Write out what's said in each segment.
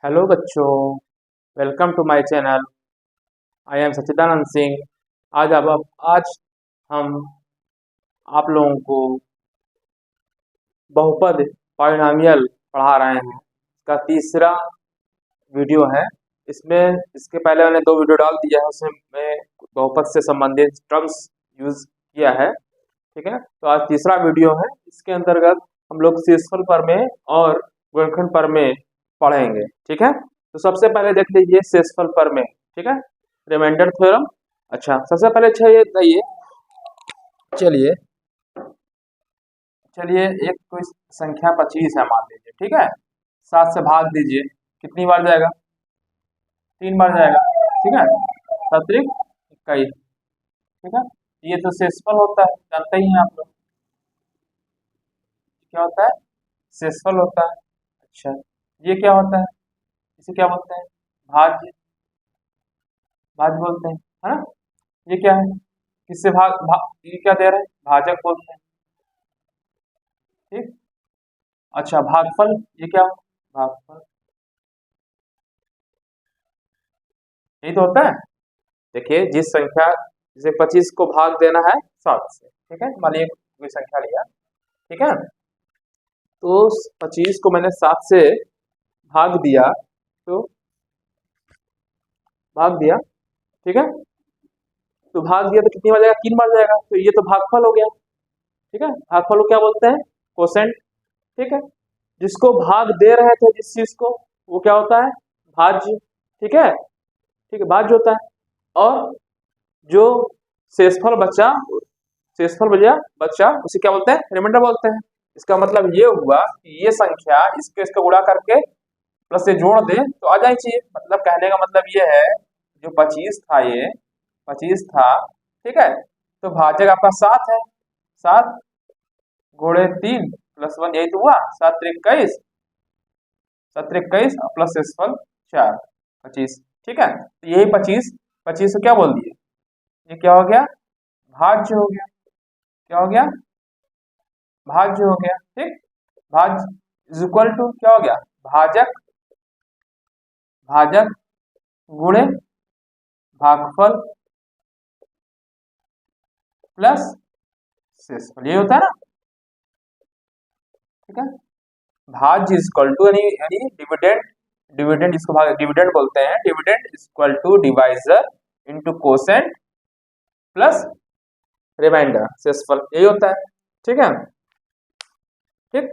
Hello बच्चों, welcome to my channel. I am Sachchidanand Singh. आज हम आप लोगों को बहुपद पॉलिनॉमियल पढ़ा रहे हैं। इसका तीसरा वीडियो है। इसमें इसके पहले मैंने दो वीडियो डाल दिया है, उसमें मैं बहुपद से संबंधित टर्म्स यूज किया है। ठीक है, तो आज तीसरा वीडियो है। इसके अंतर्गत हम लोग शेषफल प्रमेय और गुणनखंड प्रमेय पढ़ेंगे। ठीक है, तो सबसे पहले देख लीजिए शेषफल प्रमेय। ठीक है, रिमाइंडर थ्योरम। अच्छा, सबसे पहले अच्छा ये बताइए, चलिए चलिए एक कोई संख्या 25 है मान लीजिए। ठीक है, 7 से भाग दीजिए, कितनी बार जाएगा? 3 बार जाएगा। ठीक है, 7 × 21। ठीक है, ये तो शेषफल होता है, जानते ही हैं आप लोग क्या होता है, शेषफल होता है। अच्छा, ये क्या होता है? इसे क्या बोलते हैं? भाज्य। भाज्य बोलते हैं, है ना। ये क्या है? किससे ये क्या दे रहे हैं? भाजक बोलते हैं। ठीक। अच्छा, भागफल, ये क्या? भागफल, यही तो होता है। देखिए, जिस संख्या जैसे 25 को भाग देना है 7 से। ठीक है, मान लीजिए कोई संख्या लिया। ठीक है, तो 25 को मैंने 7 से भाग दिया, तो भाग दिया। ठीक है, तो भाग दिया तो कितनी बार जाएगा? 3 बार जाएगा, तो ये तो भागफल हो गया। ठीक है, भागफल को क्या बोलते हैं? कोसेंट। ठीक है, जिसको भाग दे रहे थे जिस चीज को, वो क्या होता है? भाज्य। ठीक है, ठीक है, भाज्य होता है। और जो शेषफल बचा, शेषफल बचा उसे क्या बोलते हैं? रिमाइंडर बोलते हैं। इसका मतलब ये हुआ कि ये संख्या इसके इसको गुणा करके प्लस से जोड़ दे तो आ जानी चाहिए। मतलब कहने का मतलब ये है, जो 25 था, ये 25 था। ठीक है, तो भाजक आपका 7 है। 7 गुणे 3 प्लस 1, यही तो हुआ। 7 × 21, 7 × 21 प्लस शेषफल 4, 25। ठीक है, तो यही 25, 25 को क्या बोल दिए? ये क्या हो गया? भाज्य हो गया। क्या हो गया? भाज्य हो गया। ठीक, भाज्य इज इक्वल टू क्या हो गया? भाजक, भाजक गुणे भागफल प्लस शेषफल, ये होता है ना। ठीक है, भाज्य इज इक्वल टू यानी डिविडेंड, डिविडेंड इसको भाग डिविडेंड बोलते हैं। Dividend is equal to divisor into quotient plus remainder, शेषफल, यही होता है। ठीक है, ठीक,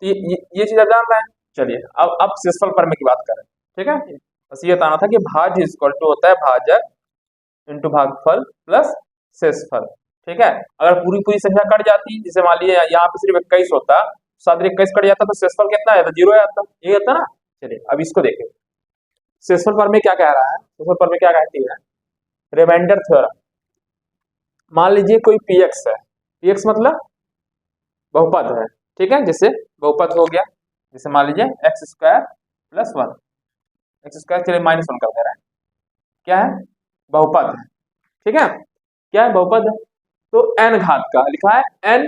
ये चीज आप जान रहे हैं। चलिए अब शेषफल प्रमेय की बात करें। ठीक है, बस ये बताना था कि भाज्य इज इक्वल टू होता है भाजक इंटू भागफल प्लस शेषफल। ठीक है, अगर पूरी पूरी संख्या कट जाती, जैसे मान लीजिए यहाँ पे सिर्फ 21 होता, 7 × 21 कट जाता, तो शेषफल कितना आता? 0 आता, ये होता ना। चलिए अब इसको देखें, शेषफल प्रमेय क्या कह रहा है? शेषफल प्रमेय क्या कहती है? Reminder theorem. मान लीजिए कोई px है, px मतलब बहुपद है। ठीक है, जैसे बहुपद हो गया, जैसे मान लीजिए x² + 1, x², चलिए -1 कर दे रहा है। क्या है? बहुपद है। ठीक है, क्या है? बहुपद है। तो n घात का लिखा है, n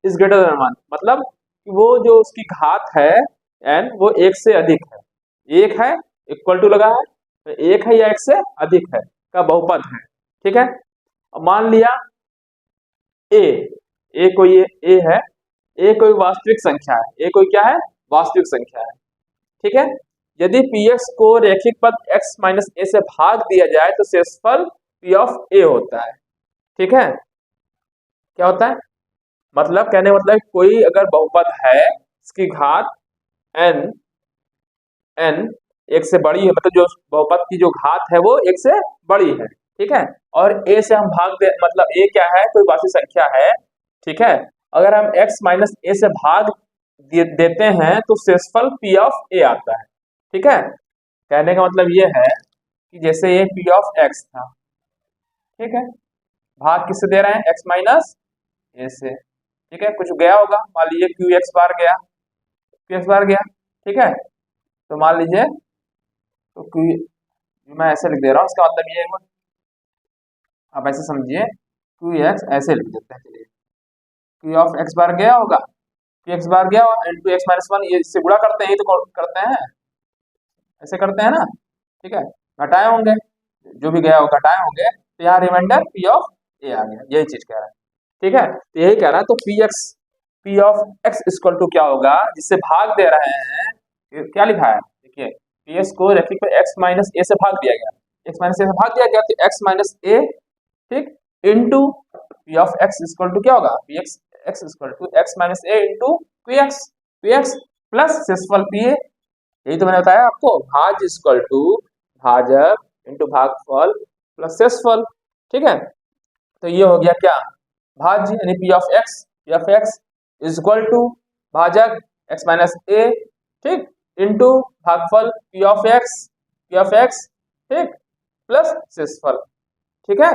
इज ग्रेटर देन 1, मतलब कि वो जो उसकी घात है n, वो 1 से अधिक है। 1 है, इक्वल टू लगा है, तो 1 है या 1 से अधिक है का बहुपद है। ठीक है, अब मान लिया a कोई a है, a कोई वास्तविक संख्या है। a कोई क्या है? वास्तविक संख्या है। ठीक है, यदि px को रैखिक पद x - a से भाग दिया जाए तो शेषफल p ऑफ a होता है। ठीक है, क्या होता है? मतलब कहने का मतलब कोई अगर बहुपद है, इसकी घात n, n 1 से बड़ी है, मतलब जो बहुपद की जो घात है वो 1 से बड़ी है। ठीक है, और a से हम भाग दे, मतलब a क्या है? कोई वास्तविक संख्या है। ठीक है, अगर हम x - a से भाग देते हैं तो शेषफल p ऑफ a आता है। ठीक है, कहने का मतलब ये है कि जैसे ये p ऑफ x था। ठीक है, भाग किससे दे रहे हैं? x - a से। ठीक है, कुछ गया होगा, मान लीजिए qx बार गया, qx बार गया। ठीक है, तो मान लीजिए, तो q, मैं ऐसे लिख दे रहा हूँ, इसका मतलब ये है, आप ऐसे समझिए, qx ऐसे लिख देते हैं। चलिए, q ऑफ x बार गया होगा, qx बार गया और इंटू x - 1, ये इससे गुणा करते हैं, ये तो करते हैं। ऐसे करते हैं ना, ठीक है, घटाए होंगे, जो भी गया वो घटाए होंगे, तो यहाँ रिमाइंडर पी ऑफ ए आ गया, यही चीज कह रहा है, ठीक है। तो यही कह रहा है, तो p of x equal to क्या होगा, जिससे भाग दे रहे हैं, क्या लिखा है देखिए, पी एस को रेखिक पे एक्स माइनस ए से भाग दिया गया, एक्स माइनस ए से भाग दिया गया, तो एक्स माइनस ए, ठीक, into p of x equal to क्या होगा, p x x equal to x minus a into p x plus शेषफल पी ए, यही तो मैंने बताया आपको, भाज इक्वल टू भाजक इंटू भागफल प्लस शेषफल, ठीक है। तो ये हो गया क्या, भाज्य यानी p of x is equal to भाजक एक्स माइनस ए, ठीक, इंटू भागफल पी ऑफ एक्स, ठीक, प्लस शेषफल, ठीक है।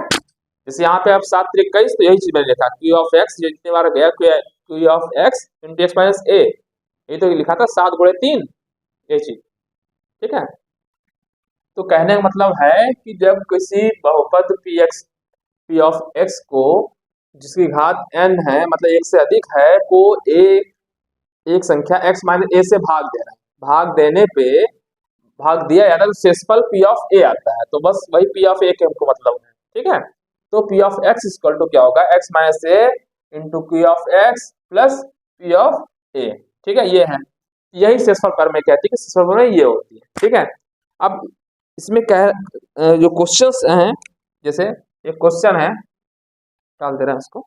जैसे यहाँ पे आप 7×23, तो यही चीज मैंने लिखा, क्यू ऑफ एक्स जितने बार गया q of x into x minus a, यही तो लिखा था 7×3, ये चीज, ठीक है। तो कहने का मतलब है कि जब किसी बहुपद पी ऑफ एक्स को, जिसकी घात n है, मतलब एक से अधिक है, को एक संख्या x माइनस ए से भाग दे रहा है, भाग देने पे भाग दिया जाता है तो शेषफल पी ऑफ ए आता है, तो बस वही पी ऑफ ए के हमको मतलब है, ठीक है। तो p of x equal to क्या होगा, x minus a into q of x plus p of a, ठीक है, ये है, यही शेषफल पर में कहती है कि शेषफल पर में ये होती है, ठीक है। अब इसमें कह जो क्वेश्चंस हैं, जैसे एक क्वेश्चन है, डाल दे रहे हैं इसको,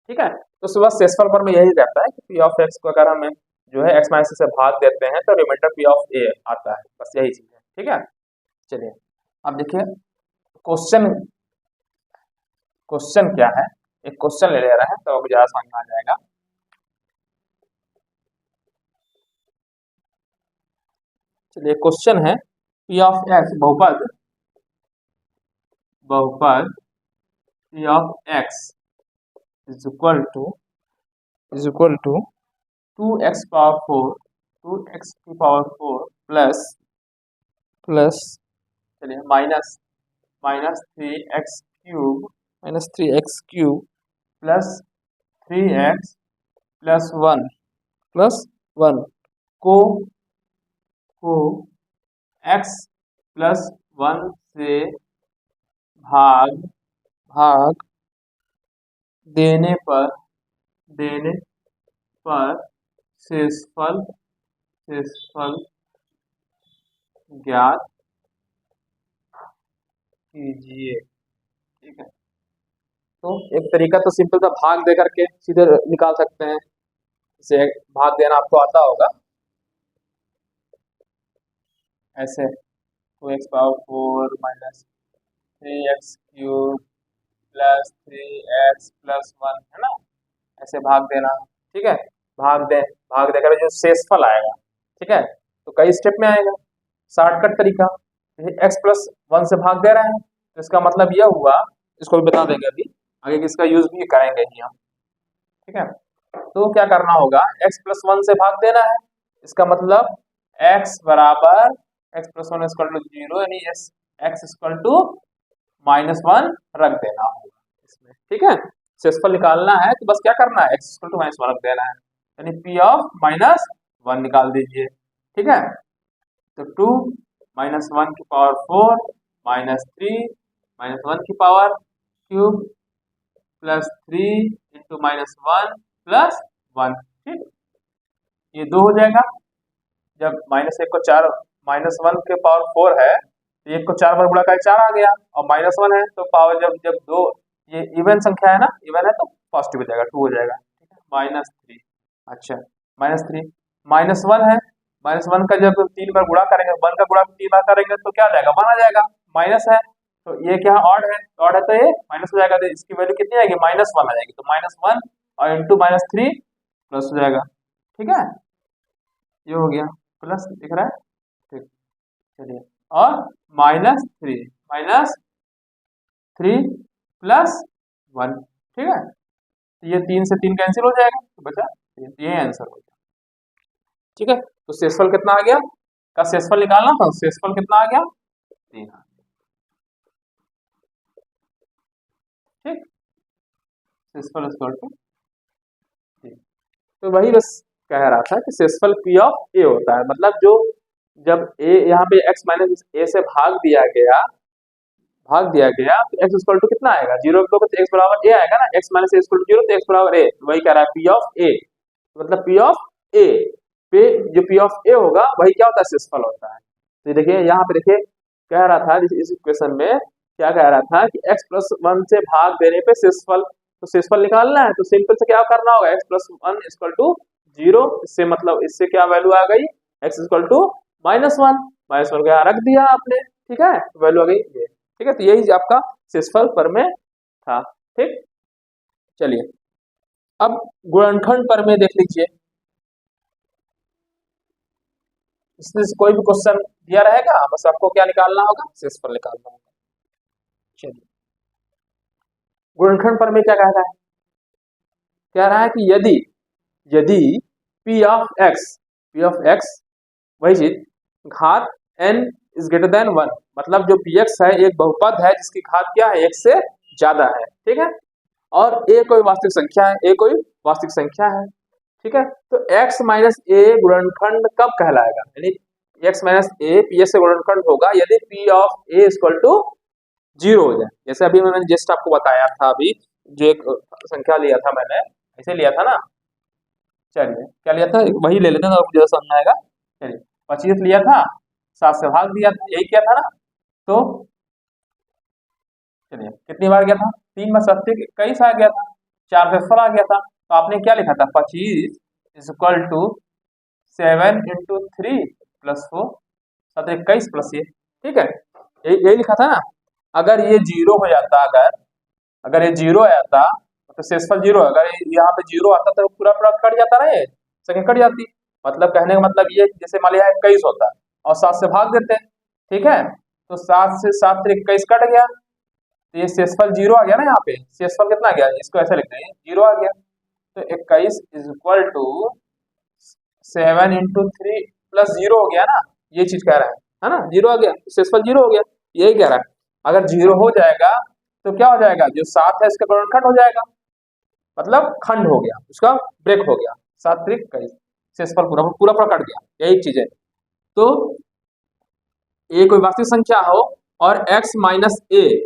ठीक है। तो सुबह शेषफल पर में यही रहता है कि पी ऑफ एक्स को अगर हमें जो है एक्स माइनस से भाग देते हैं तो रिमाइंडर पी ऑफ ए आता है, बस यही चीज है, ठीक है। चलिए अब देखिए क्वेश्चन, क्वेश्चन क्या है, एक क्वेश्चन ले रहे हैं तो अब ज्यादा समझ में आ जाएगा। चलिए क्वेश्चन है, पी ऑफ एक्स बहुपद p of x is equal to 2x power 4 2x की पावर 4 प्लस चलिए minus 3x cube plus 3x plus 1 को x प्लस 1 से भाग देने पर शेषफल ज्ञात कीजिए, ठीक है। तो एक तरीका तो सिंपल सा भाग दे करके सीधे निकाल सकते हैं, जैसे भाग देना आपको आता होगा, ऐसे 2x power 4 minus 3x cube plus 3x plus 1, है ना, ऐसे भाग देना, ठीक है। भाग देकर जो शेषफल आएगा, ठीक है, तो कई स्टेप में आएगा, शॉर्टकट तरीका, x प्लस 1 से भाग दे रहे हैं, तो इसका मतलब यह हुआ, इसको भी बता देंगे अभी आगे, इसका यूज भी करेंगे ही हम, ठीक है। तो क्या करना होगा, x प्लस 1 से भाग देना है, इसका मतलब x बराबर x प्लस 1 इक्वल टू 0, यानी x इक्वल टू -1 रख देना होगा इसमें, ठीक है। शेषफल निकालना है तो बस क्या करना है, x इक्वल टू -1 रख देना है, यानी p ऑफ -1 निकाल दीजिए, ठीक है। तो 2 -1 की पावर 4 -3 -1 की power cube plus 3 into -1 plus 1, ठीक, ये 2 हो जाएगा। जब -1 को 4 -1 के पावर 4 है तो 1 को 4 बार गुणा करके 4 आ गया, और -1 है तो पावर जब 2, ये इवन संख्या है ना, इवन है तो पॉजिटिव हो जाएगा, 2 हो जाएगा, ठीक है। -3, अच्छा -3 -1 है, -1 का जब 3 बार गुणा करेंगे, 1 का गुणा 3 बार करेंगे तो क्या आ जाएगा, 1 आ जाएगा, माइनस है तो ये क्या ऑड है तो ये माइनस हो जाएगा, तो इसकी वैल्यू कितनी आएगी, -1 आ जाएगी, तो -1 और इंटू -3 प्लस हो जाएगा, ठीक है, ये हो गया, प्लस दिख रहा है, ठीक, चलिए, और -3 प्लस 1, ठीक है, तो ये 3 से 3 कैंसिल हो जाएगा, तो बचा ये आंसर हो गया, ठीक है। तो शेषफल कितना आ गया, का शेषफल निकालना था, शेषफल कितना आ गया, 3, ठीक, शेषफल इक्वल टू 3। तो वही बस कह रहा था कि शेषफल पी ऑफ ए होता है, मतलब जो जब ए यहाँ पे x माइनस ए से भाग दिया गया तो x इक्वल टू कितना आएगा, 0 तो x बराबर a आएगा ना, x minus a equal to 0 तो x बराबर a, वही कह रहा है p ऑफ a, मतलब p ऑफ a पे जो p ऑफ a होगा वही क्या होता है, शेषफल होता है। तो देखिए यहाँ पे देखिए कह रहा था इस इक्वेशन में क्या कह रहा था कि x प्लस 1 से भाग देने पे शेषफल, तो शेषफल निकालना है तो सिंपल से क्या करना होगा, x प्लस 1 इक्वल टू 0, इससे मतलब इससे क्या वैल्यू आ गई, x इक्वल टू -1, -1 को यहाँ रख दिया आपने, ठीक है, वैल्यू आ गई ये, ठीक है। तो यही आपका शेषफल प्रमेय था, ठीक। चलिए अब गुणनखंड प्रमेय देख लीजिए, इसमें से कोई भी क्वेश्चन दिया रहेगा बस आपको क्या निकालना होगा, शेषफल निकालना होगा। चलिए गुणनखंड प्रमेय क्या कह रहा है, कह रहा है कि यदि यदि p ऑफ x वही चीज घात n इज ग्रेटर देन 1, मतलब जो px है एक बहुपद है जिसकी घात क्या है, 1 से ज्यादा है, ठीक है, और a कोई वास्तविक संख्या है, a कोई वास्तविक संख्या है, ठीक है। तो x माइनस a गुणनखंड कब कहलाएगा, यानी x माइनस a px से गुणनखंड होगा यदि p of a equal to 0 हो जाए। जैसे अभी मैंने जस्ट आपको बताया था, अभी जो एक संख्या लिया था मैंने, ऐसे लिया था ना, चलिए क्या लिया था वही ले लेते हैं तो आपको ज्यादा समझ आएगा। चलिए 25 लिया था, 7 से भाग दिया था, यही किया था ना, तो चलिए कितनी बार गया था, 3 में 7 21 आ गया था, 4 से फल आ गया था, तो आपने क्या लिखा था, 25 is equal to 7 into 3 plus 4, 7 21 plus ये, ठीक है, यही लिखा था ना। अगर ये 0 हो जाता, अगर ये 0 आया था तो शेषफल 0, अगर यहाँ पे 0 आता तो पूरा पूरा कट जाता ना, ये संख्या कट जाती, मतलब कहने का मतलब ये जैसे मान लिया 21 होता और 7 से भाग देते, ठीक है, तो 7 से 7 से 21 कट गया, तो ये शेषफल 0 आ गया ना, यहाँ पे शेषफल कितना गया, इसको ऐसे लिखते हैं 0 आ गया, तो 21 is equal to 7 into 3 plus 0 हो गया ना, ये चीज कह रहा है ना, 0 आ गया, शेषफल 0 हो गया, यही कह रहा है। अगर 0 हो जाएगा तो क्या हो जाएगा, जो 7 है इसका गुणनखंड हो जाएगा, मतलब खंड हो गया, उसका ब्रेक हो गया, 7 3 21, शेषफल पूरा पूरा पूरा कट गया, यही चीज है। तो a कोई वास्तविक संख्या हो और x माइनस ए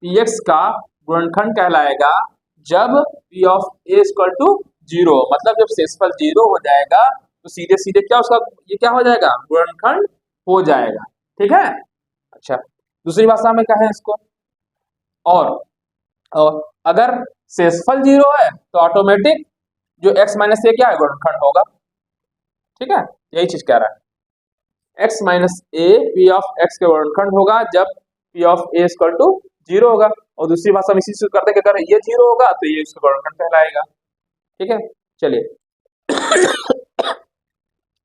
px का गुणनखंड कहलाएगा जब p of a equal to 0, मतलब जब शेषफल 0 हो जाएगा तो सीधे सीधे क्या उसका ये क्या हो जाएगा, गुणनखंड हो जाएगा, ठीक है। अच्छा दूसरी भाषा में क्या है इसको, और अगर शेषफल 0 है तो ऑटोमेटिक जो x माइनस ए क्या है, गुणनखंड होगा, ठीक है, यही चीज कह रहा है, x minus a p of x के गुणनखंड होगा जब p of a equal to 0 होगा, और दूसरी भाषा में इसी से करते हैं कि अगर ये 0 होगा तो ये इसका गुणनखंड कहलाएगा, ठीक है। चलिए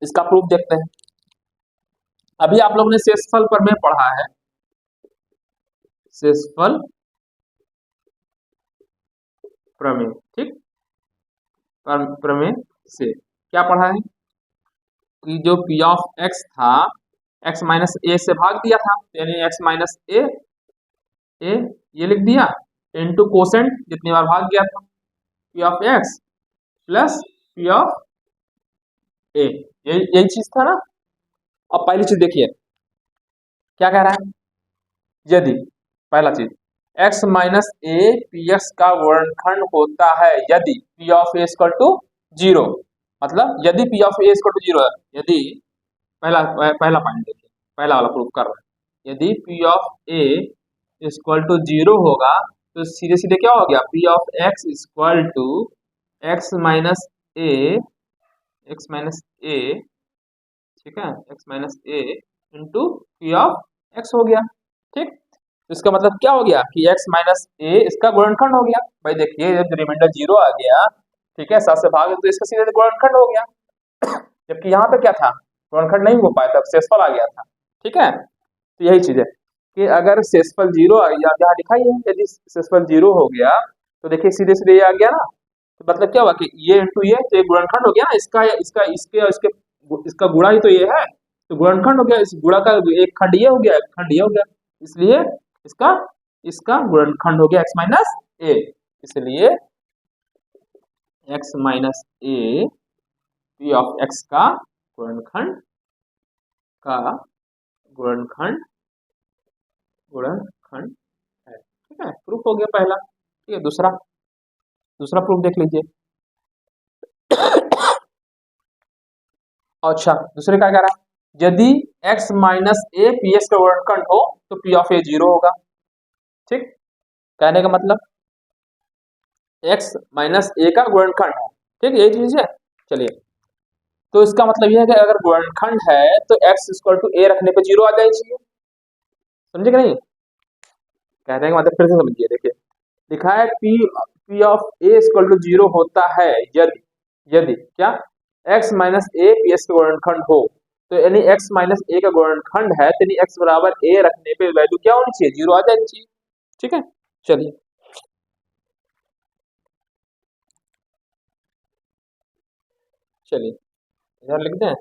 इसका प्रूफ देखते हैं। अभी आप लोगों ने शेषफल पर में पढ़ा है, शेषफल प्रमेय, ठीक, प्रमेय से क्या पढ़ा है कि जो p ऑफ x था, x माइनस ए से भाग दिया था, यानी x माइनस ए ये लिख दिया इनटू कोसेंट जितनी बार भाग गया था, p of x plus p of a, यही चीज था ना। अब पहली चीज देखिए क्या कह रहा है, यदि पहला चीज x minus a p x का गुणनखंड होता है यदि p of a equal to 0, मतलब यदि p of a equal to 0 है, यदि पहला पॉइंट देखिए, पहला वाला प्रूफ कर रहा है, यदि p of a equal to 0 होगा तो सीधे सीधे क्या हो गया, p of x equal to x minus a, ठीक है, x minus a into p of x हो गया, ठीक। तो इसका मतलब क्या हो गया कि x माइनस ए इसका गुणनखंड हो गया, भाई देखिए जब रिमाइंडर 0 आ गया, ठीक है, 7 से भाग तो इसका सीधे गुणनखंड हो गया, जबकि यहाँ पे क्या था, गुणनखंड नहीं हो पाया था, शेषफल आ गया था, ठीक है। तो यही चीज है कि अगर शेषफल 0 आ गया, यहाँ लिखा ही है, यदि शेषफल 0 हो गया तो देखिए सीधे सीधे ये आ गया ना, तो मतलब क्या हुआ कि ये इंटू ये तो गुणनखंड हो गया ना, इसका गुणा ही तो ये है, तो गुणनखंड हो गया, इस गुणा का एक खंड ये हो गया, एक खंड ये हो गया, इसलिए इसका गुणनखंड हो गया x माइनस ए, इसलिए x minus a p of x का गुणनखंड का गुणनखंड गुणनखंड है। ठीक है, प्रूफ हो गया पहला। ठीक है, दूसरा प्रूफ देख लीजिए। अच्छा, दूसरे का कह रहा है, यदि x minus a p s का गुणनखंड हो तो पी ऑफ ए 0 होगा। ठीक, कहने का मतलब x माइनस ए का गुणनखंड है। ठीक, यही चीज है। चलिए, तो इसका मतलब यह है कि अगर गुणनखंड है तो x इक्वल टू ए रखने पे 0 आ जाना चाहिए। समझे कि नहीं? कहने का मतलब फिर से समझिए। देखिए, लिखा है p of a equal to 0 होता है यदि यदि क्या x minus a p s का गुणनखंड हो। तो यानी x माइनस ए का गुणनखंड है तो यानी x बराबर ए रखने पे वैल्यू क्या होनी चाहिए? 0 आ जानी चाहिए। ठीक है, चलिए इधर लिख दें,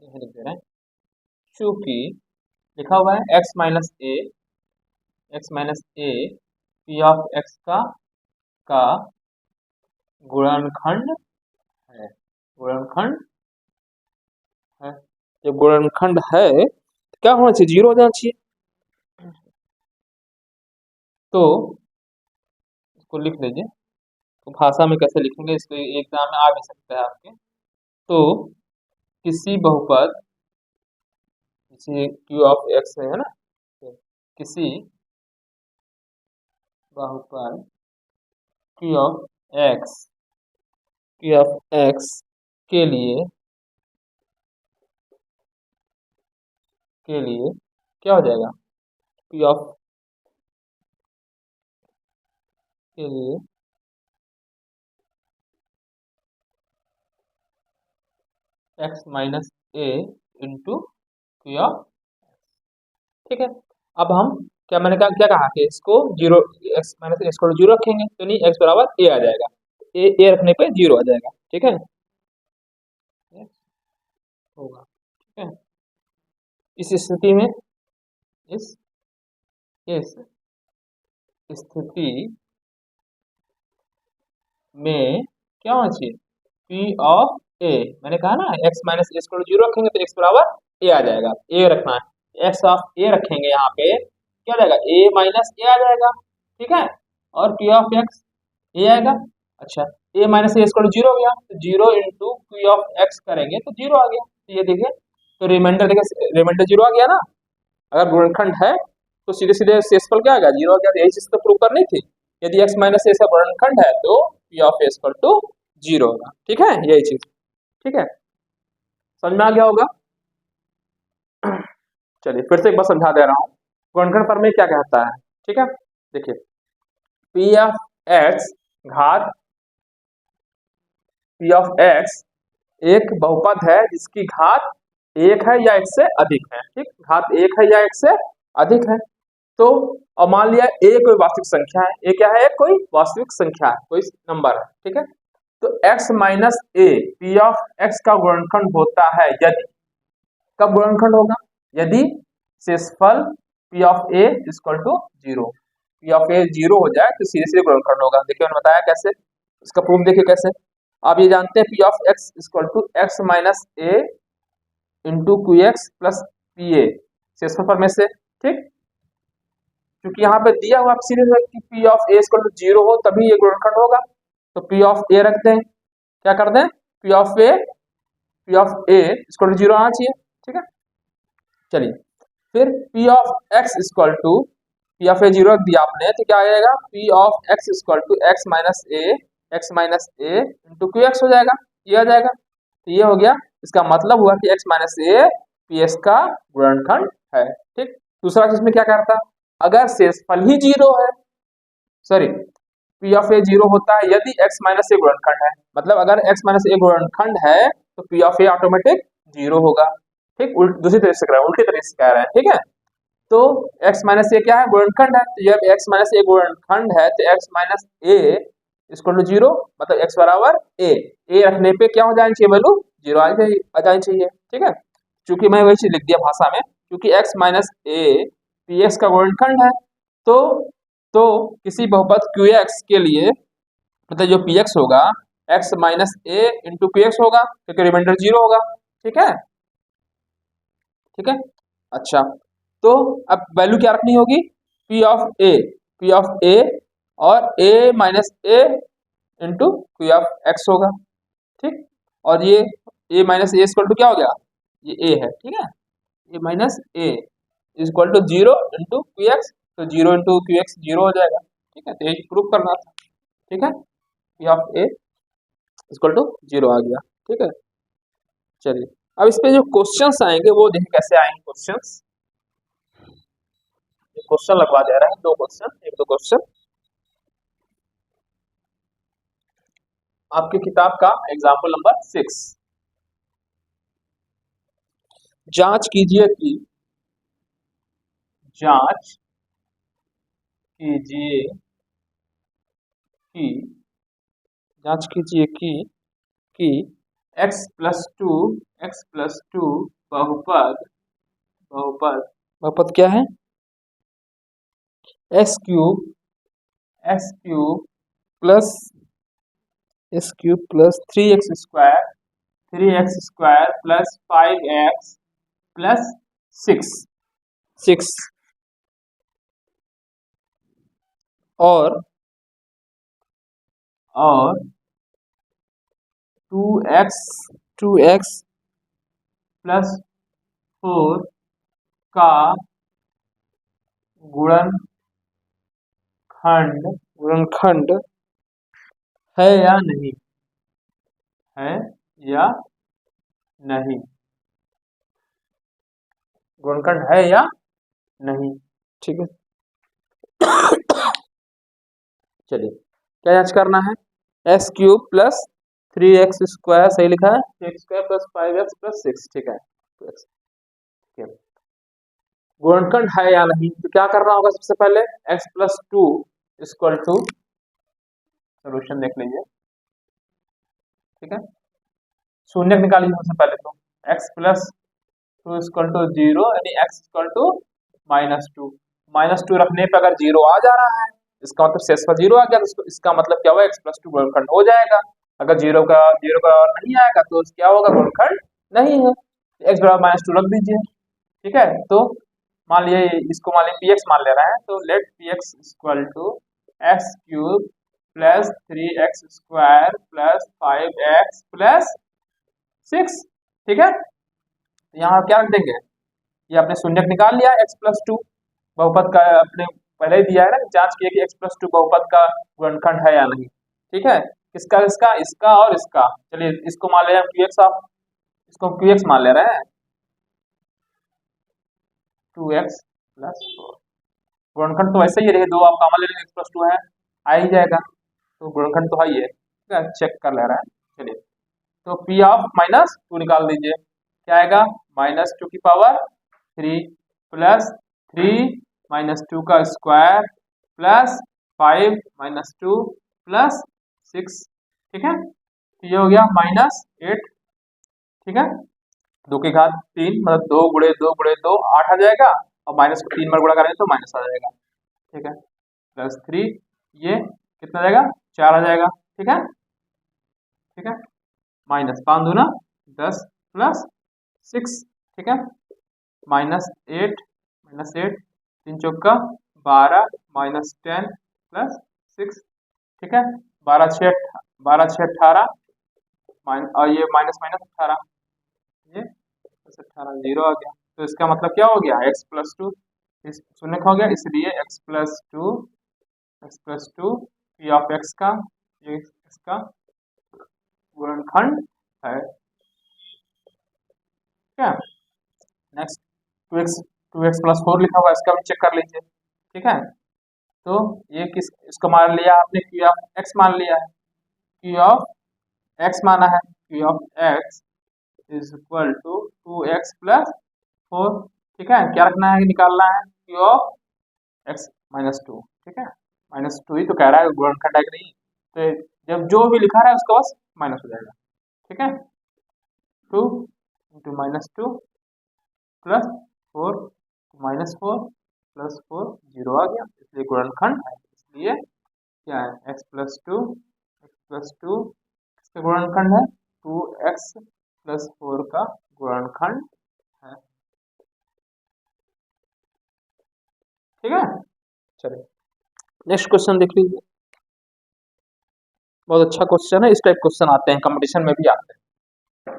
यह लिख दे रहे हैं, चूंकि लिखा हुआ है x minus a p of x का गुणनखंड है। गुणनखंड है, जब गुणनखंड है तो क्या होना चाहिए? 0 हो जाना चाहिए। तो इसको लिख लीजिए। तो भाषा में कैसे लिखेंगे इसको, एग्जाम में आ भी सकता है आपके। तो किसी बहुपद, जैसे क्यू ऑफ एक्स है ना, तो किसी बहुपद क्यू ऑफ एक्स के लिए क्या हो जाएगा? पी ऑफ के लिए x minus a into q of. ठीक है, अब हम मैंने क्या कहा कि इसको 0 एक्स माइनस ए को 0 रखेंगे तो नहीं एक्स बराबर ए आ जाएगा। ए रखने पे 0 आ जाएगा। ठीक है, होगा। ठीक है, इस स्थिति में इस स्थिति में क्या होना चाहिए? पी ऑफ ए, मैंने कहा ना एक्स माइनस ए को 0 रखेंगे तो एक्स बराबर ए आ जाएगा। ए रखना है, एक्स ऑफ ए रखेंगे यहाँ पे क्या आ जाएगा? ए माइनस ए आ जाएगा। ठीक है, और पी ऑफ एक्स ए आएगा। अच्छा, ए माइनस ए स्क्वायर 0 हो गया तो 0 इंटू पी ऑफ एक्स करेंगे तो 0 आ गया। तो ये देखिए, तो रिमाइंडर देखिए, रिमाइंडर 0 आ गया ना। अगर गुणनखंड है तो सीधे सीधे शेषफल क्या आ गया? 0 आ गया। तो यही चीज तो प्रूव करनी थी। यदि x माइनस ए का गुणनखंड है तो p of a equal to 0 होगा। ठीक है, यही चीज। ठीक है, समझ में आ गया होगा। चलिए फिर से एक बार समझा दे रहा हूँ गुणनखंड पर में क्या कहता है। ठीक है, देखिए, पी ऑफ एक्स घात पी ऑफ एक्स एक बहुपद है जिसकी घात 1 है या 1 से अधिक है। ठीक, घात 1 है या 1 से अधिक है। तो और मान लिया ए कोई वास्तविक संख्या है। ए क्या है? कोई वास्तविक संख्या है, कोई नंबर है। ठीक है, तो x minus a p of x का गुणनखंड होता है यदि, कब गुणनखंड होगा? यदि शेषफल p of a equal to 0, p of a 0 हो जाए तो सीधे सीधे गुणनखंड होगा। देखिए मैंने बताया कैसे, इसका प्रूफ देखिए कैसे। आप ये जानते हैं p of x equal to x minus a into q x plus p a शेषफल पर में से। ठीक, क्योंकि यहाँ पे दिया हुआ सीरीज है कि p of a equal to 0 हो तभी ये गुणनखंड होगा। तो पी ऑफ ए रखते हैं, क्या कर दें? P of a equal to 0 आना चाहिए। ठीक है, चलिए फिर p of x equal to p of a 0 रख दिया आपने तो क्या आ जाएगा? P of x equal to x minus a into q x हो जाएगा। ये आ जाएगा, तो ये हो गया। इसका मतलब हुआ कि x minus a p s का गुणनखंड है। ठीक, दूसरा चीज में क्या करता? अगर शेषफल ही 0 है, सॉरी पी ऑफ ए 0 होता है यदि x माइनस ए गुणनखंड है। मतलब अगर x माइनस ए गुणनखंड है तो पी ऑफ ए ऑटोमेटिक 0 होगा। ठीक, दूसरी तरह से कह रहा है, उल्टी तरह से कह रहे हैं। ठीक है, तो x माइनस ए क्या है? गुणनखंड है। तो जब x माइनस ए गुणनखंड है तो x minus a equal to 0, मतलब x बराबर ए रखने पे क्या हो जानी चाहिए? वैल्यू 0 आ जानी चाहिए। ठीक है, चूंकि मैं वही चीज लिख दिया भाषा में, क्योंकि x minus a p x का गुणनखंड है। तो किसी बहुपद क्यू एक्स के लिए, मतलब जो पी एक्स होगा x minus a into q x होगा क्योंकि रिमाइंडर 0 होगा। ठीक है, ठीक है। अच्छा, तो अब वैल्यू क्या रखनी होगी, पी ऑफ ए और a minus a into q of x होगा। ठीक, और ये a minus a equal to क्या हो गया, ये ए है। ठीक है, a minus a equal to 0 into q x, तो 0 इंटू क्यू एक्स 0 हो जाएगा। ठीक है, तो यही प्रूफ करना था। ठीक है, p of a equal to 0 आ गया। ठीक है, चलिए अब इस पे जो क्वेश्चंस आएंगे वो देखें कैसे आएंगे क्वेश्चंस। क्वेश्चन लगवा दे रहा है, दो क्वेश्चन, एक दो क्वेश्चन आपकी किताब का एग्जाम्पल नंबर 6। जांच कीजिए कि जांच कीजिए कि जांच कीजिए कि x प्लस टू बहुपद बहुपद बहुपद क्या है, x cube plus three x square plus 5x plus six और 2x प्लस 4 का गुणनखंड है या नहीं, है या नहीं, गुणनखंड है या नहीं। ठीक है, चलिए क्या जांच करना है, x cube plus 3x square सही लिखा है, x square plus 5x plus 6। ठीक है, गुणनखंड है या नहीं, तो क्या करना होगा, सबसे पहले x plus two equal to, solution देख लीजिए। ठीक है, शून्य निकालिए सबसे पहले, तो x plus two equal to 0 यानी x इक्वल टू -2 रखने पर अगर 0 आ जा रहा है, इसका मतलब शेष पर 0 आ गया, तो इसका मतलब क्या हुआ, x प्लस टू गुणनखंड हो जाएगा। अगर 0 का नहीं आएगा तो क्या होगा, गुणनखंड नहीं है। x बराबर -2 रख दीजिए। ठीक है, तो मान लिए इसको मान लीजिए px मान ले रहे हैं, तो let px equal to x cube plus 3x square plus 5x plus 6। ठीक है, यहाँ क्या रख देंगे, ये आपने शून्यक निकाल लिया, x प्लस टू बहुपद का अपने पहले ही दिया है ना, जांच किए कि x प्लस टू बहुपद का गुणनखंड है या नहीं। ठीक है, किसका, इसका और इसका। चलिए इसको मान ले रहे हैं qx, आप इसको qx मान ले रहे हैं, 2x प्लस 4 गुणनखंड तो वैसे ही रहे, दो आप कॉमन ले लेंगे, x प्लस टू है, आ ही जाएगा, तो गुणनखंड तो है ही है। ठीक है, चेक कर ले रहे हैं। चलिए, तो p ऑफ माइनस टू निकाल दीजिए, क्या आएगा, -2 की पावर 3 प्लस 3 -2 का स्क्वायर प्लस 5 -2 प्लस 6। ठीक है, तो ये हो गया -8। ठीक है, 2 की घात 3 मतलब 2 गुणे 2 गुणे 2 8 आ जाएगा, और माइनस को 3 बार गुणा करेंगे तो माइनस आ जाएगा। ठीक है, प्लस 3 ये कितना आ जाएगा, 4 आ जाएगा। ठीक है, ठीक है, माइनस 5 दूना 10 प्लस 6। ठीक है, -8 3 चौका 12 -10 प्लस 6। ठीक है, 12 6 18 और ये माइनस 18, ये 18 0 आ गया, तो इसका मतलब क्या हो गया, x प्लस टू शून्य हो गया, इसलिए x plus to p of x का ये इसका गुणनखंड है। क्या, नेक्स्ट 2x प्लस 4 लिखा हुआ है, इसका भी चेक कर लीजिए। ठीक है, तो ये इसको मान लिया आपने, क्यू ऑफ एक्स मान लिया है, क्यू ऑफ एक्स माना है, q of x is equal to 2x plus 4। ठीक है, क्या रखना है, निकालना है क्यू ऑफ एक्स -2। ठीक है, -2 ही तो कह रहा है, गुणनखंड है कि नहीं, तो जब जो भी लिखा रहा है उसका बस माइनस हो जाएगा। ठीक है, 2 इंटू -2 प्लस 4 -4 प्लस 4 0 आ गया, इसलिए गुणनखंड है। इसलिए क्या है, x प्लस टू गुणनखंड है 2x प्लस 4 का गुणनखंड है। ठीक है, चलिए नेक्स्ट क्वेश्चन देख लीजिए। बहुत अच्छा क्वेश्चन है, इस टाइप क्वेश्चन आते हैं, कंपटीशन में भी आते हैं।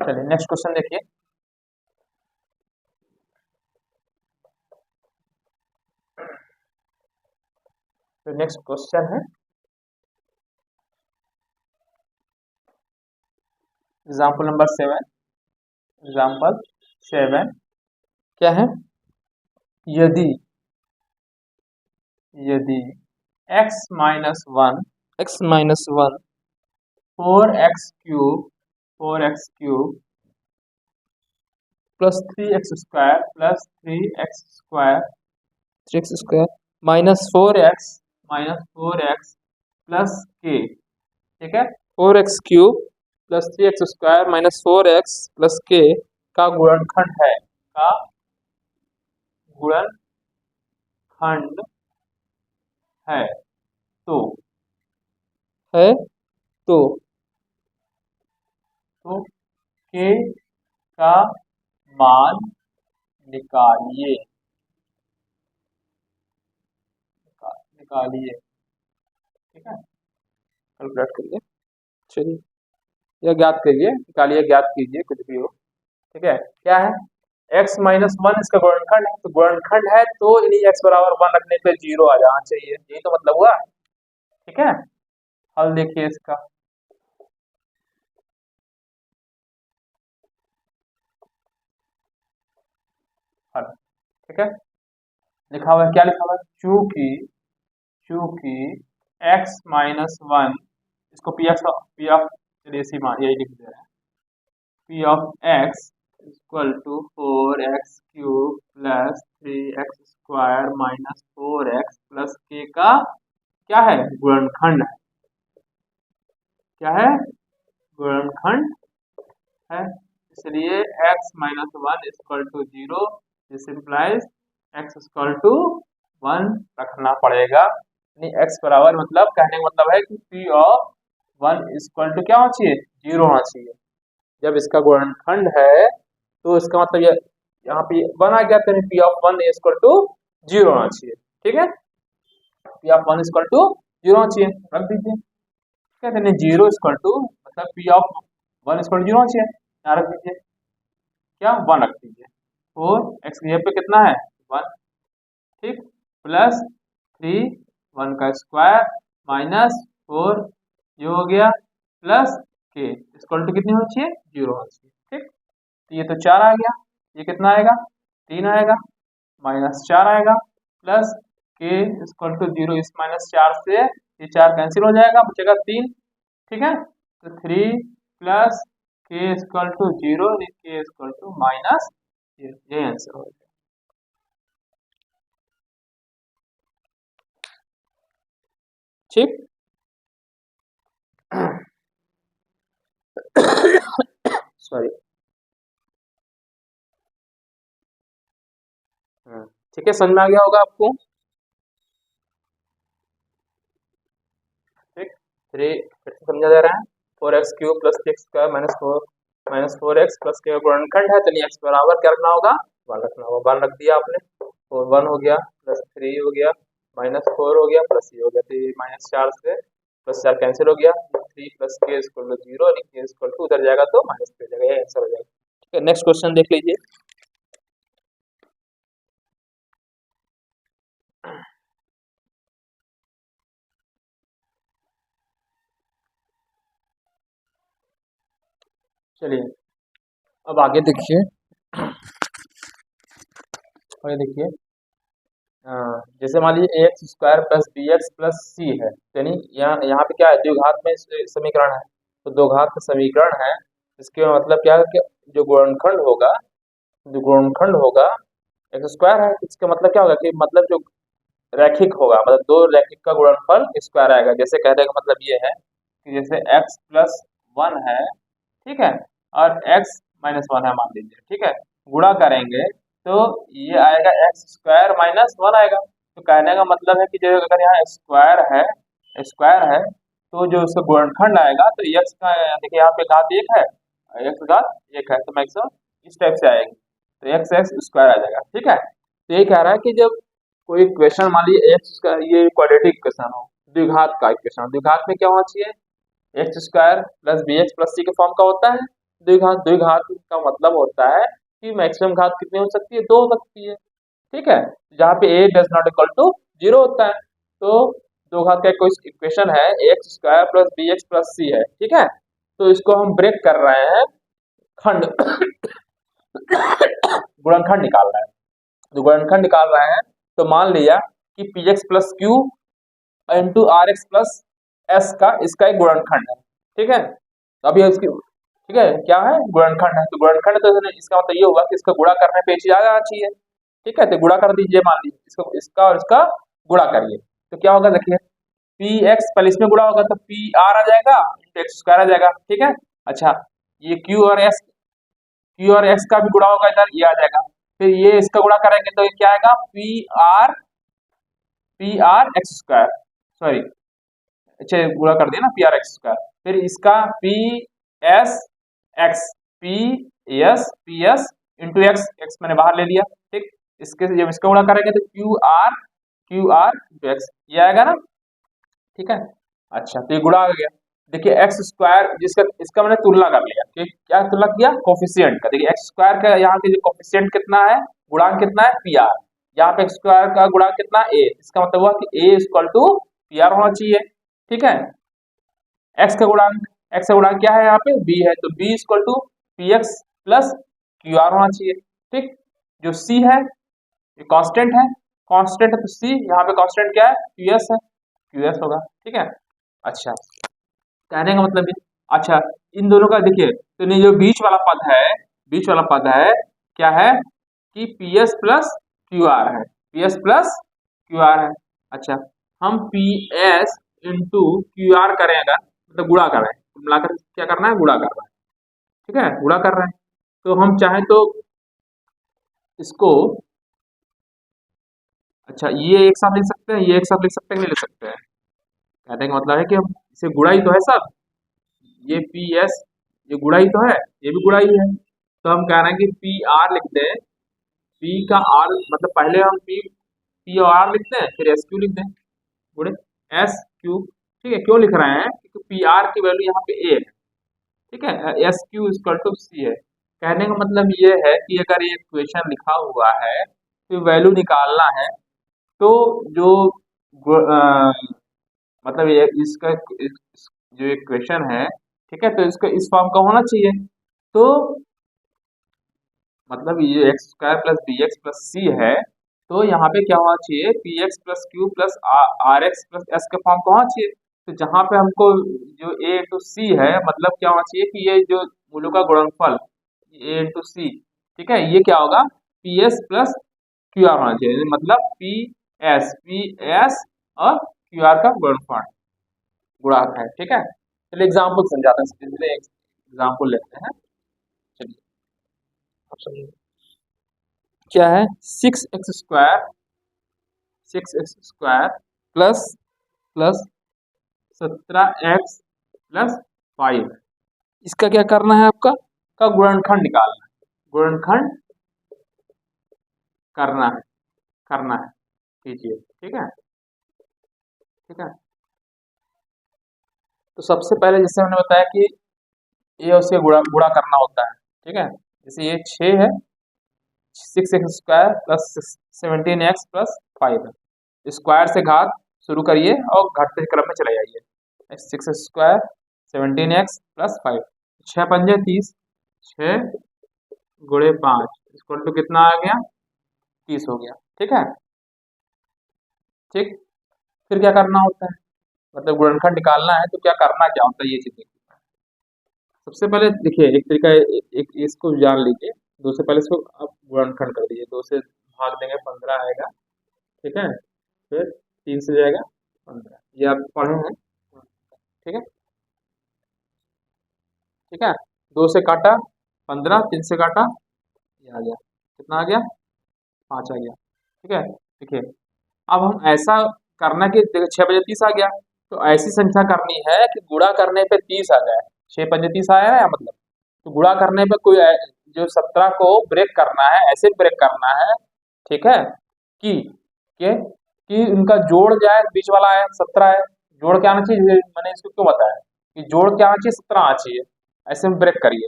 चलिए नेक्स्ट क्वेश्चन देखिए। तो नेक्स्ट क्वेश्चन है एग्जाम्पल नंबर 7। एग्जाम्पल 7 क्या है? यदि यदि x minus one 4x cube plus 3x square minus 4x plus k, ठीक है, 4x cube plus 3x square minus 4x plus k का गुणनखंड है, का गुणनखंड है तो है तो k का मान निकालिए, ठीक है, कैलकुलेट करिए। चलिए यह ज्ञात करिए, निकालिए, ज्ञात कीजिए, कुछ भी हो, ठीक है। क्या है? x माइनस वन इसका गुणनखंड है, तो गुणनखंड है तो यानी x बराबर 1 रखने पे 0 आ जाना चाहिए, यही तो मतलब हुआ, ठीक है। हल देखिए इसका, हल, ठीक है। लिखा हुआ है, क्या लिखा हुआ है? चूंकि x माइनस वन, इसको पी ऑफ चलिए इसी मान यही लिख दे रहे हैं, p of x equal to 4x cube plus 3x square minus 4x plus k का क्या है? गुणनखंड है। क्या है? गुणनखंड है। इसलिए x minus one equal to 0, this implies x equal to 1 रखना पड़ेगा। यानी x बराबर, मतलब कहने का मतलब है कि p ऑफ 1 इक्वल टू क्या होना चाहिए? 0 होना चाहिए। जब इसका गुणनखंड है तो इसका मतलब ये यहाँ पे 1 आ गया, तो p ऑफ 1 इक्वल टू 0 होना चाहिए, ठीक है। p ऑफ 1 इक्वल टू 0 होना चाहिए, रख दीजिए। कहते हैं 0 इक्वल टू, मतलब p ऑफ 1 इक्वल टू 0 होना चाहिए, यहाँ रख दीजिए, क्या 1 रख दीजिए। 4x यहाँ पे कितना है? 1, ठीक, प्लस 3 1 का स्क्वायर माइनस 4 ये हो गया, प्लस k इक्वल टू कितनी होनी चाहिए? 0 होनी चाहिए, ठीक। तो ये तो 4 आ गया, ये कितना आएगा? 3 आएगा, माइनस 4 आएगा, प्लस k इक्वल टू 0, इस माइनस 4 से ये 4 कैंसिल हो जाएगा, बचेगा 3, ठीक है। तो 3 plus k equal to 0, k equal to minus, ये आंसर हो गया। ठीक, सॉरी, ठीक है, समझ में आ गया होगा आपको, ठीक। 3 फिर से समझा जा रहा है, 4x cube plus 3x square minus 4x plus के गुणनखंड है, तो x बराबर क्या रखना होगा? 1 रखना होगा। 1 रख दिया आपने, और 1 हो गया, प्लस 3 हो गया, माइनस 4 हो गया, प्लस ये हो गया, तो ये माइनस 4 से प्लस 4 कैंसिल हो गया, 3 प्लस के इक्वल टू 0, और के इक्वल टू उधर जाएगा तो माइनस पे जाएगा, ये आंसर हो जाएगा, ठीक है। नेक्स्ट क्वेश्चन देख लीजिए। चलिए अब आगे देखिए, आगे देखिए, जैसे मान लीजिए a x square plus b x plus c है, यानी यहाँ पे क्या है? द्विघात में समीकरण है, तो दो घात का समीकरण है, इसके मतलब क्या है कि जो गुणनखंड होगा एक्स स्क्वायर है, इसका मतलब क्या होगा कि मतलब जो रैखिक होगा, मतलब दो रैखिक का गुणनफल स्क्वायर आएगा। जैसे कहने का मतलब ये है कि जैसे x प्लस 1 है, ठीक है, और x माइनस 1 है मान लीजिए, ठीक है, गुणा करेंगे तो ये आएगा एक्स स्क्वायर माइनस 1 आएगा। तो कहने का मतलब है कि जो अगर यहाँ स्क्वायर है तो जो इसका गुणनखंड आएगा तो x का, देखिए यहाँ पे घात 1 है, x घात 1 है, तो मैक्सिमम इस टाइप से आएगी, तो एक्स एक्स स्क्वायर आ जाएगा। ठीक है, तो ये कह रहा है कि जब कोई क्वेश्चन मान लीजिए एक्स का ये क्वाड्रेटिक इक्वेशन हो, द्विघात का इक्वेशन हो, द्विघात में क्या होना चाहिए, x square plus b x plus c के फॉर्म का होता है। द्विघात, द्विघात का मतलब होता है कि मैक्सिमम घात कितनी हो सकती है, 2 हो सकती है। ठीक है, जहाँ पे a does not equal to 0 होता है, तो दो घात का कोई इक्वेशन है x square plus b x plus c है। ठीक है, तो इसको हम ब्रेक कर रहे हैं, खंड गुणनखंड निकाल रहे हैं, तो गुणनखंड निकाल रहे हैं, तो मान लिया कि p x plus q into r x plus s का इसका एक गुणनखंड है। ठीक है, तो अभी इसकी, ठीक है, क्या है, गुणनखंड है, तो गुणनखंड तो इसका मतलब ये हुआ कि इसका गुणा करने पे चीज आ जाना चाहिए। ठीक है, तो गुणा कर दीजिए, मान लीजिए इसको, इसका और इसका गुणा करिए, तो क्या होगा, देखिए पी एक्स पहले इसमें गुणा होगा तो पी आर आ जाएगा इंटू एक्स स्क्वायर आ जाएगा। ठीक है, अच्छा ये क्यू और एक्स का भी गुणा होगा इधर, ये आ जाएगा, फिर ये इसका गुणा करेंगे तो ये क्या आएगा, P R x square, sorry, अच्छा गुणा कर दिया ना, पी आर एक्स स्क्वायर, फिर इसका P S x, P s into x, x मैंने बाहर ले लिया। ठीक, इसके जब इसका गुणा करेंगे तो क्यू आर इंटू एक्स, ये आएगा ना। ठीक है, अच्छा तो ये गुणा आ गया, देखिए एक्स स्क्वायर जिसका, इसका मैंने तुलना कर लिया कि क्या तुलना किया, कोफिशिएंट का, देखिए एक्स स्क्वायर का यहाँ के जो कोफिशिएंट कितना है, गुणांक कितना है, पी आर, यहाँ पे एक्स स्क्वायर का गुणांक कितना ए, इसका मतलब हुआ कि ए इक्वल टू पी आर होना चाहिए। ठीक है, एक्स का गुणांक क्या है, यहाँ पे बी है, तो b equal to p x plus q r होना चाहिए। ठीक, जो सी है ये कांस्टेंट है तो सी, यहाँ पे कांस्टेंट क्या है, क्यू एस है, क्यू एस होगा। ठीक है, अच्छा कहने का मतलब ये, अच्छा इन दोनों का देखिए, तो ये जो बीच वाला पद है क्या है कि p s plus q r है, p s plus q r है। अच्छा हम p s into q r करें अगर, मतलब गुणा कर रहे हैं, तो मिलाकर क्या करना है, गुणा कर रहा है। ठीक है, गुणा कर रहे हैं, तो हम चाहें तो इसको, अच्छा ये एक साथ लिख सकते हैं, ये एक साथ लिख सकते हैं, नहीं लिख सकते हैं, कहने का मतलब है कि हम इसे गुणा ही तो है सब, ये पी एस ये गुणा ही तो है, ये भी गुणा ही है, तो हम कह रहे हैं कि पी आर लिख दें, पी का आर मतलब पहले हम पी और आर लिखते हैं, फिर एस क्यू लिख दें, गुणे एस क्यू। ठीक है, क्यों लिख रहे हैं, क्योंकि पी आर की वैल्यू यहाँ पे ए है। ठीक है, एस क्यू इक्वल टू सी है, कहने का मतलब ये है कि अगर ये इक्वेशन लिखा हुआ है तो वैल्यू निकालना है, तो जो मतलब ये इसका जो इक्वेशन है, ठीक है, तो इसका इस फॉर्म का होना चाहिए, तो मतलब ये x square plus b x plus c है, तो यहाँ पे क्या होना चाहिए, p x plus q plus r x plus s के फॉर्म का होना चाहिए। तो जहाँ पे हमको जो ए इंटू सी है, मतलब क्या होना चाहिए कि ये जो मूलों का गुणनफल ए इंटू सी, ठीक है, ये क्या होगा, P s plus q r होना चाहिए, मतलब पी एस और क्यू आर का गुणनफल गुणांक है। ठीक है, चलिए एग्जाम्पल समझाते हैं, इसलिए एग्जाम्पल लेते हैं, चलिए आप समझिए क्या है, 6x square plus plus 17x plus 5, इसका क्या करना है, आपका का गुणनखंड निकालना है, गुणनखंड करना है कीजिए। ठीक है, ठीक है, तो सबसे पहले जैसे हमने बताया कि ये उससे गुणा करना होता है। ठीक है, जैसे ये 6 है, 6x square plus 17x plus 5 है, स्क्वायर से घात शुरू करिए और घटते क्रम में चले जाइए, 6x स्क्वायर 17x प्लस 5, 6 पंजे 30, 6 गुणे 5 इक्वल टू कितना आ गया, 30 हो गया। ठीक है, ठीक, फिर क्या करना होता है, मतलब गुणनखंड निकालना है तो क्या करना क्या होता है, ये चीज देखिए। सबसे पहले देखिए एक तरीका एक इसको जान लीजिए, 2 से पहले इसको आप गुणनखंड कर दीजिए, 2 से भाग देंगे 15 आएगा। ठीक है, फिर 3 से जाएगा 15, ये आप पढ़े हैं। ठीक है, ठीक है, 2 से काटा 15, 3 से काटा ये आ गया, कितना आ गया, 5 आ गया। ठीक है, देखिए अब हम ऐसा करना कि देखिए 6 बजे 30 आ गया, तो ऐसी संख्या करनी है कि गुणा करने पे 30 आ जाए। 6 पंजे 30 आया है मतलब, तो गुणा करने पे कोई जो 17 को ब्रेक करना है, ऐसे ब्रेक करना है, ठीक है, कि कि उनका जोड़ जाए, बीच वाला है 17 है, जोड़ क्या आना चाहिए, मैंने इसको क्यों बताया कि जोड़ क्या आना चाहिए, 17 आना चाहिए, ऐसे में ब्रेक करिए।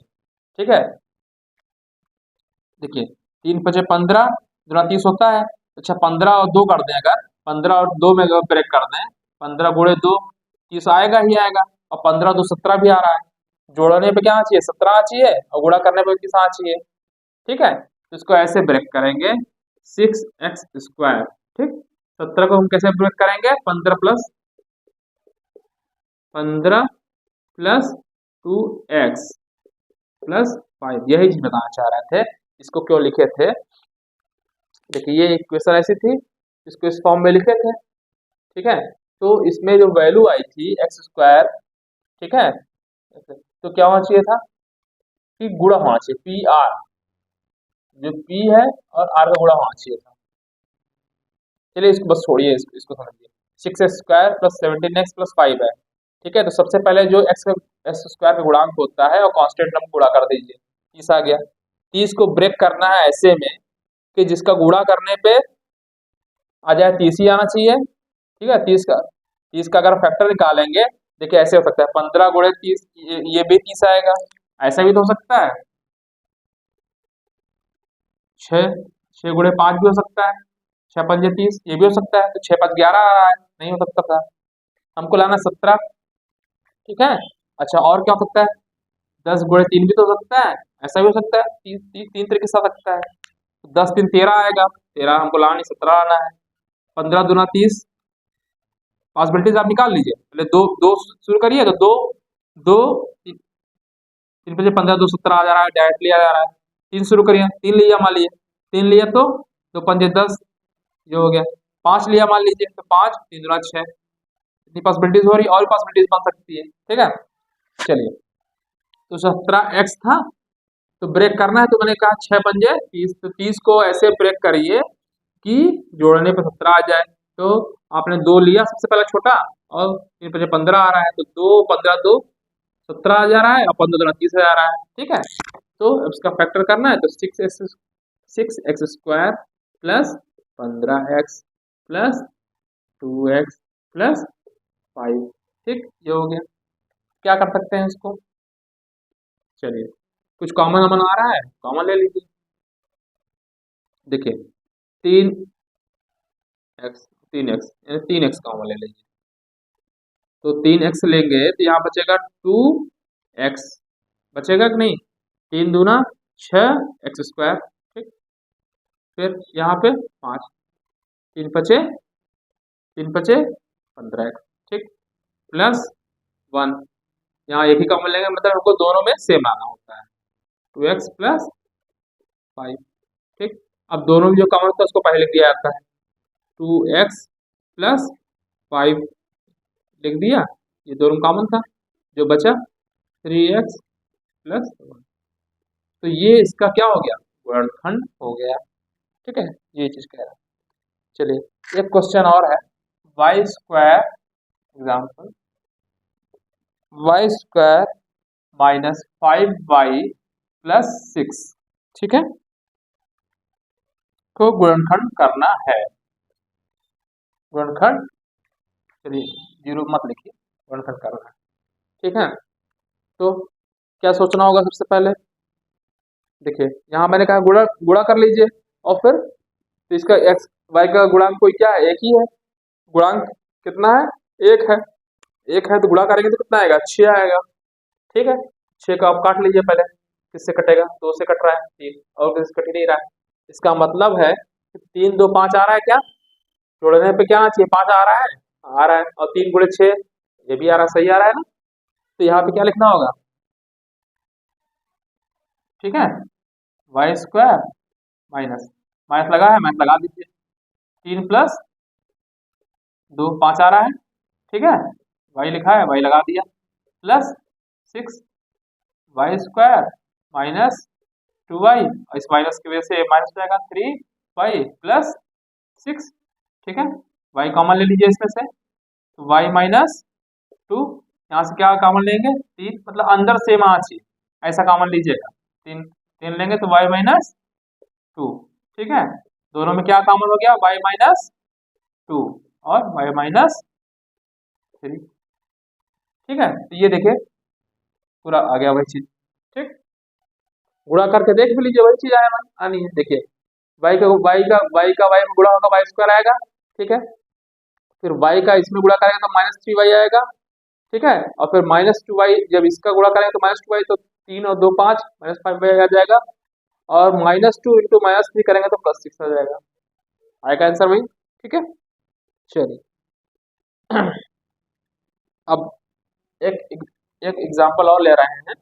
ठीक है, देखिए 3 पचे 15 गुना 30 होता है। अच्छा 15 और 2 कर दें, अगर 15 और 2 में अगर ब्रेक कर दें, 15 गुणे 2 30 आएगा ही आएगा, और 15 2 17 भी आ रहा है। जोड़ने पे क्या आना चाहिए, 17 आना चाहिए, और गुणा करने पे 30 आना चाहिए। ठीक है, तो इसको ऐसे ब्रेक करेंगे 6x²। ठीक, 17 को हम कैसे ब्रेक करेंगे, 15 प्लस 2x प्लस 5, यही चीज बताना चाह रहे थे। इसको क्यों लिखे थे, देखिए ये इक्वेशन ऐसी थी, इसको इस फॉर्म में लिखे थे। ठीक है, तो इसमें जो वैल्यू आई थी x², ठीक है, तो क्या होना चाहिए था कि गुणा होना चाहिए, पी आर, जो p है और r का गुणा होना चाहिए था। चलिए इसको बस छोड़िए, इसको समझिए। 6x² प्लस 17x+5 है। ठीक है, तो सबसे पहले जो x² का गुणांक होता है और कांस्टेंट नंबर गुणा कर दीजिए, 30 आ गया। 30 को ब्रेक करना है ऐसे में कि जिसका गुणा करने पे आ जाए 30 ही आना चाहिए। ठीक है, 30 का अगर फैक्टर निकालेंगे, देखिए ऐसे हो सकता है 15 गुणे 30, ये भी 30 आएगा। ऐसा भी तो हो सकता है, 6 6 गुणे 5 भी हो सकता है, 6 पंजे 30, ये भी हो सकता है। तो 6 5 11 आ रहा है, नहीं हो सकता था, हमको लाना 17। ठीक है, अच्छा और क्या हो सकता है, 10 गुणे 3 भी तो हो सकता है, ऐसा भी हो सकता है, 3 तरीके से आ सकता है। 10 3 13 आएगा, 13 हमको लाना नहीं, 17 आना है। 15 दूना 30, पॉसिबिलिटीज आप निकाल लीजिए, पहले दो दो शुरू करिए, तो दो दो 3 5 15 2 17 आ जा रहा है, डायरेक्टली आ जा रहा है। 3 शुरू करिए, 3 लिया मान लीजिए, 3 लिया तो 2 पंजे 10, जो हो गया। 5 लिया मान लीजिए, तो 5 3 दूना 6, इतनी पॉसिबिलिटीज हो रही, और भी पॉसिबिलिटीज बन सकती है। ठीक है, चलिए, तो 17x था, तो ब्रेक करना है, तो मैंने कहा 6 पंजे 30, तो 30 को ऐसे ब्रेक करिए कि जोड़ने पे 17 आ जाए। तो आपने 2 लिया सबसे पहला छोटा, और 3 पंजे 15 आ रहा है, तो 2 15 2 17 आ जा रहा है, और 15 दूना 30 आ जा रहा है। ठीक है, तो अब इसका फैक्टर करना है, तो 6x² plus 15x plus 2x plus 5। ठीक, ये हो गया। क्या कर सकते हैं इसको, चलिए कुछ कॉमन अमन आ रहा है, कॉमन ले लीजिए। देखिए 3x कॉमन ले लीजिए, तो 3x लेंगे तो यहाँ बचेगा 2x, बचेगा कि नहीं, 3 दूना 6x²। ठीक, फिर यहाँ पे 5, 3 पचे 15x। ठीक, प्लस 1, यहाँ एक ही कॉमन लेंगे, मतलब हमको दोनों में सेम आना होता है, 2x प्लस 5। ठीक, अब दोनों में जो कॉमन होता है उसको पहले लिख दिया जाता है, 2x प्लस 5 लिख दिया, ये दोनों कॉमन था, जो बचा 3x प्लस 1। तो ये इसका क्या हो गया, गुणनखंड हो गया। ठीक है, ये चीज कह रहा है। चलिए एक क्वेश्चन और है, y², example y² minus 5y plus 6, ठीक है, को गुणनखंड करना है। गुणनखंड, चलिए जीरो मत लिखिए, गुणनखंड करना है। ठीक है, तो क्या सोचना होगा, सबसे पहले देखिए यहाँ मैंने कहा गुणा गुणा कर लीजिए, और फिर तो इसका x y का गुणांक कोई क्या है, एक ही है, गुणांक कितना है, एक है, एक है, तो गुणा करेंगे तो कितना आएगा, 6 आएगा। ठीक है, 6 का आप काट लीजिए पहले, किससे कटेगा, 2 से कट रहा है, 3 और किसी से कट ही नहीं रहा है। इसका मतलब है कि 3 2 5 आ रहा है, क्या जोड़ने पे क्या आना चाहिए, 5 आ रहा है, आ रहा है, और 3 गुणे 6 ये भी आ रहा है, सही आ रहा है ना। तो यहाँ पे क्या लिखना होगा, ठीक है, y² माइनस, माइनस लगा है, माइनस लगा दीजिए, 3 प्लस 2 5 आ रहा है, ठीक है, y लिखा है, y लगा दिया, प्लस 6y² माइनस 2y, और इस माइनस की वजह से माइनस हो जाएगा 3y प्लस 6। ठीक है, y कॉमन ले लीजिए इसमें से, तो y माइनस टू, यहाँ से क्या कॉमन लेंगे 3, मतलब अंदर सेम आना चाहिए, ऐसा कॉमन लीजिएगा। 3 3 लेंगे तो y माइनस 2, ठीक है। दोनों में क्या कॉमन हो गया, y माइनस 2 और y माइनस 3, ठीक है। तो ये देखिए पूरा आ गया वही चीज, ठीक। गुणा करके देख भी लीजिए, वही चीज आनी है। देखिए y में गुणा होगा y स्क्वायर आएगा, ठीक है। फिर y का इसमें गुणा करेंगे तो -3y आएगा, ठीक है। और फिर -2y जब इसका गुणा करेंगे तो -2y, तो 3 और 2 5, -5y आ जाएगा। और -2 इंटू -3 करेंगे तो +6 आ जाएगा, आएगा आंसर वही, ठीक है। चलिए अब एक एक एग्जाम्पल और ले रहे हैं।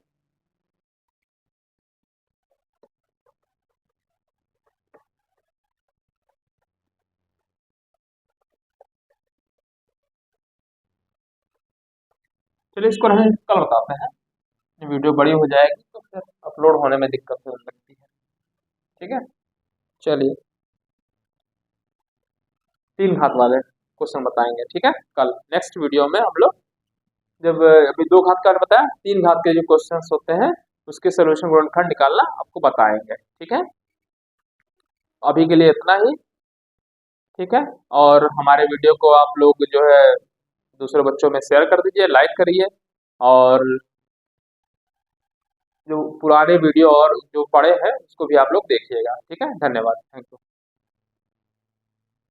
चलिए इसको हम कल बताते हैं, वीडियो बड़ी हो जाएगी तो फिर अपलोड होने में दिक्कत होने लगती है, ठीक है। चलिए 3 घात वाले क्वेश्चन बताएंगे, ठीक है, कल नेक्स्ट वीडियो में हम लोग। जब अभी 2 घात का बताया, 3 घात के जो क्वेश्चंस होते हैं उसके सोल्यूशन गुणनखंड निकालना आपको बताएंगे, ठीक है। अभी के लिए इतना ही, ठीक है। और हमारे वीडियो को आप लोग जो है दूसरे बच्चों में शेयर कर दीजिए, लाइक करिए। और जो पुराने वीडियो और जो पड़े हैं उसको भी आप लोग देखिएगा, ठीक है। धन्यवाद, थैंक यू।